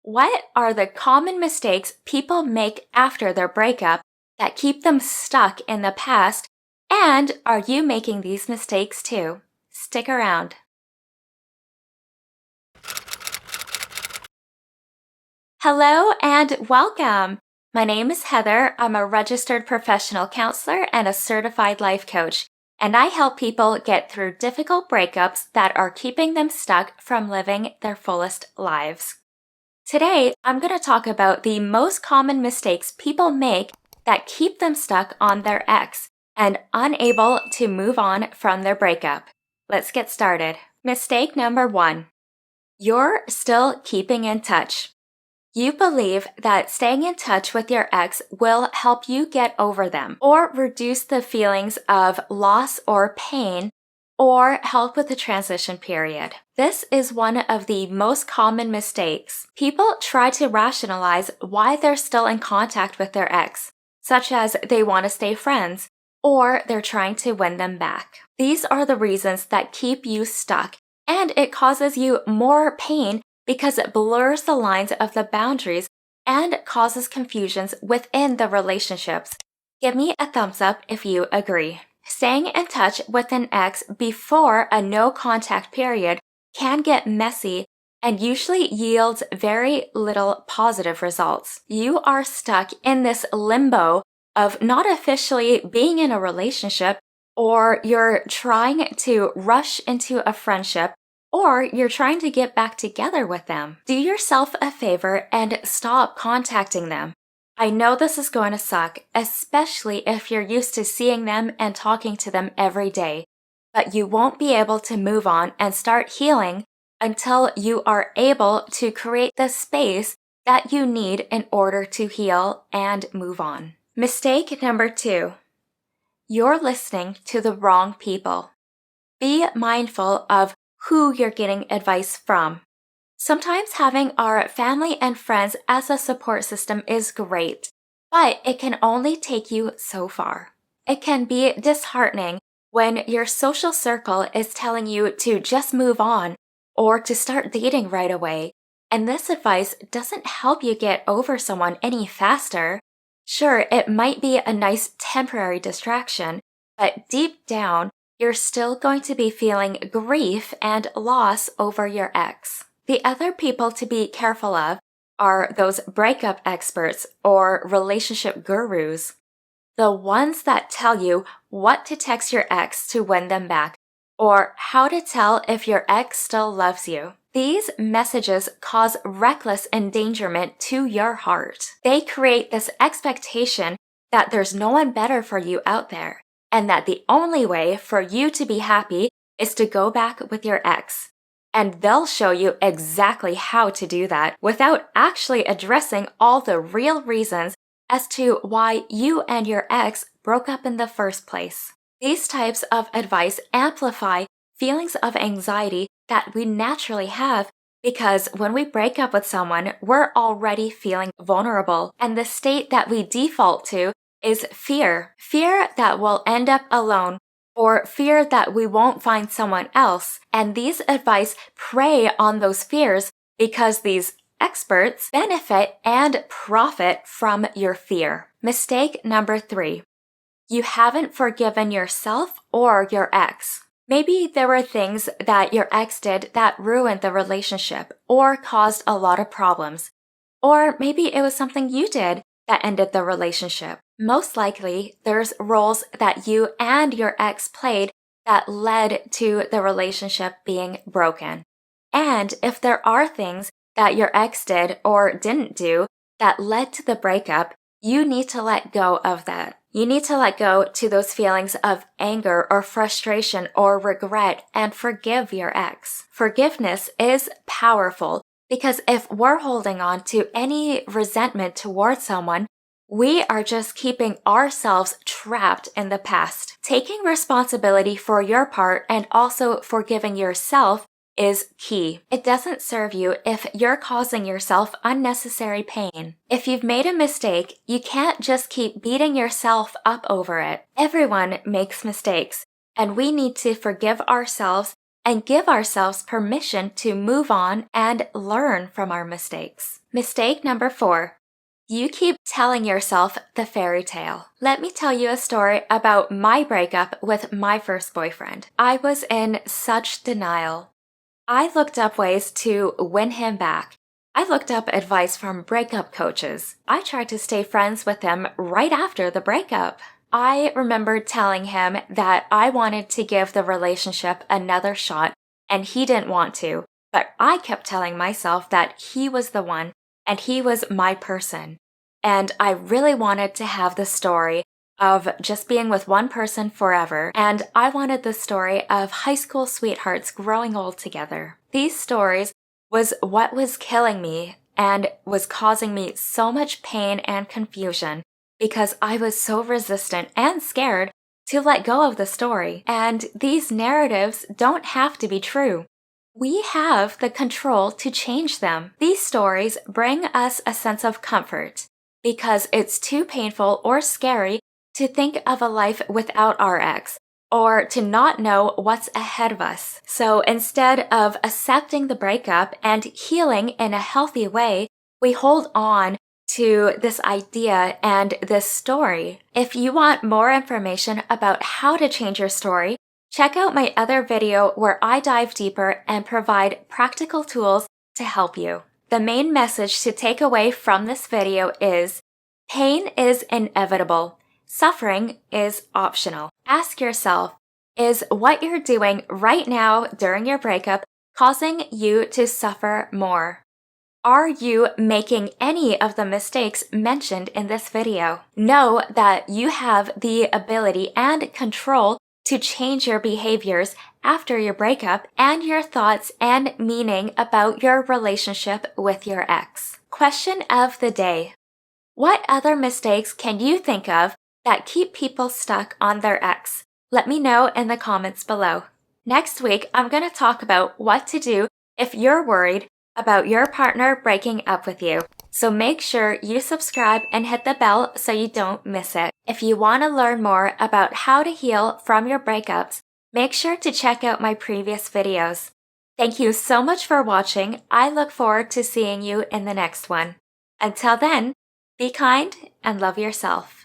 What are the common mistakes people make after their breakup that keep them stuck in the past? And are you making these mistakes too? Stick around. Hello and welcome. My name is Heather. I'm a registered professional counselor and a certified life coach, and I help people get through difficult breakups that are keeping them stuck from living their fullest lives. Today, I'm going to talk about the most common mistakes people make that keep them stuck on their ex and unable to move on from their breakup. Let's get started. Mistake number 1. You're still keeping in touch. You believe that staying in touch with your ex will help you get over them or reduce the feelings of loss or pain or help with the transition period. This is one of the most common mistakes. People try to rationalize why they're still in contact with their ex, such as they want to stay friends or they're trying to win them back. These are the reasons that keep you stuck, and it causes you more pain because it blurs the lines of the boundaries and causes confusions within the relationships. Give me a thumbs up if you agree. Staying in touch with an ex before a no-contact period can get messy and usually yields very little positive results. You are stuck in this limbo of not officially being in a relationship, or you're trying to rush into a friendship, or you're trying to get back together with them. Do yourself a favor and stop contacting them. I know this is going to suck, especially if you're used to seeing them and talking to them every day, but you won't be able to move on and start healing until you are able to create the space that you need in order to heal and move on. Mistake number 2. You're listening to the wrong people. Be mindful of who you're getting advice from. Sometimes having our family and friends as a support system is great, but it can only take you so far. It can be disheartening when your social circle is telling you to just move on or to start dating right away, and this advice doesn't help you get over someone any faster. Sure, it might be a nice temporary distraction, but deep down, you're still going to be feeling grief and loss over your ex. The other people to be careful of are those breakup experts or relationship gurus, the ones that tell you what to text your ex to win them back, or how to tell if your ex still loves you. These messages cause reckless endangerment to your heart. They create this expectation that there's no one better for you out there, and that the only way for you to be happy is to go back with your ex. And they'll show you exactly how to do that without actually addressing all the real reasons as to why you and your ex broke up in the first place. These types of advice amplify feelings of anxiety that we naturally have because when we break up with someone, we're already feeling vulnerable, and the state that we default to is fear. Fear that we'll end up alone, or fear that we won't find someone else. And these advice prey on those fears because these experts benefit and profit from your fear. Mistake number 3. You haven't forgiven yourself or your ex. Maybe there were things that your ex did that ruined the relationship or caused a lot of problems. Or maybe it was something you did that ended the relationship. Most likely, there's roles that you and your ex played that led to the relationship being broken. And if there are things that your ex did or didn't do that led to the breakup, you need to let go of that. You need to let go to those feelings of anger or frustration or regret and forgive your ex. Forgiveness is powerful because if we're holding on to any resentment towards someone, we are just keeping ourselves trapped in the past. Taking responsibility for your part and also forgiving yourself is key. It doesn't serve you if you're causing yourself unnecessary pain. If you've made a mistake, you can't just keep beating yourself up over it. Everyone makes mistakes, and we need to forgive ourselves and give ourselves permission to move on and learn from our mistakes. Mistake number 4. You keep telling yourself the fairy tale. Let me tell you a story about my breakup with my first boyfriend. I was in such denial. I looked up ways to win him back. I looked up advice from breakup coaches. I tried to stay friends with him right after the breakup. I remembered telling him that I wanted to give the relationship another shot and he didn't want to, but I kept telling myself that he was the one and he was my person. And I really wanted to have the story of just being with one person forever, and I wanted the story of high school sweethearts growing old together. These stories was what was killing me and was causing me so much pain and confusion because I was so resistant and scared to let go of the story. And these narratives don't have to be true. We have the control to change them. These stories bring us a sense of comfort because it's too painful or scary to think of a life without our ex, or to not know what's ahead of us. So instead of accepting the breakup and healing in a healthy way, we hold on to this idea and this story. If you want more information about how to change your story, check out my other video where I dive deeper and provide practical tools to help you. The main message to take away from this video is, pain is inevitable. Suffering is optional. Ask yourself, is what you're doing right now during your breakup causing you to suffer more? Are you making any of the mistakes mentioned in this video? Know that you have the ability and control to change your behaviors after your breakup and your thoughts and meaning about your relationship with your ex. Question of the day. What other mistakes can you think of that keep people stuck on their ex? Let me know in the comments below. Next week, I'm going to talk about what to do if you're worried about your partner breaking up with you. So make sure you subscribe and hit the bell so you don't miss it. If you want to learn more about how to heal from your breakups, make sure to check out my previous videos. Thank you so much for watching. I look forward to seeing you in the next one. Until then, be kind and love yourself.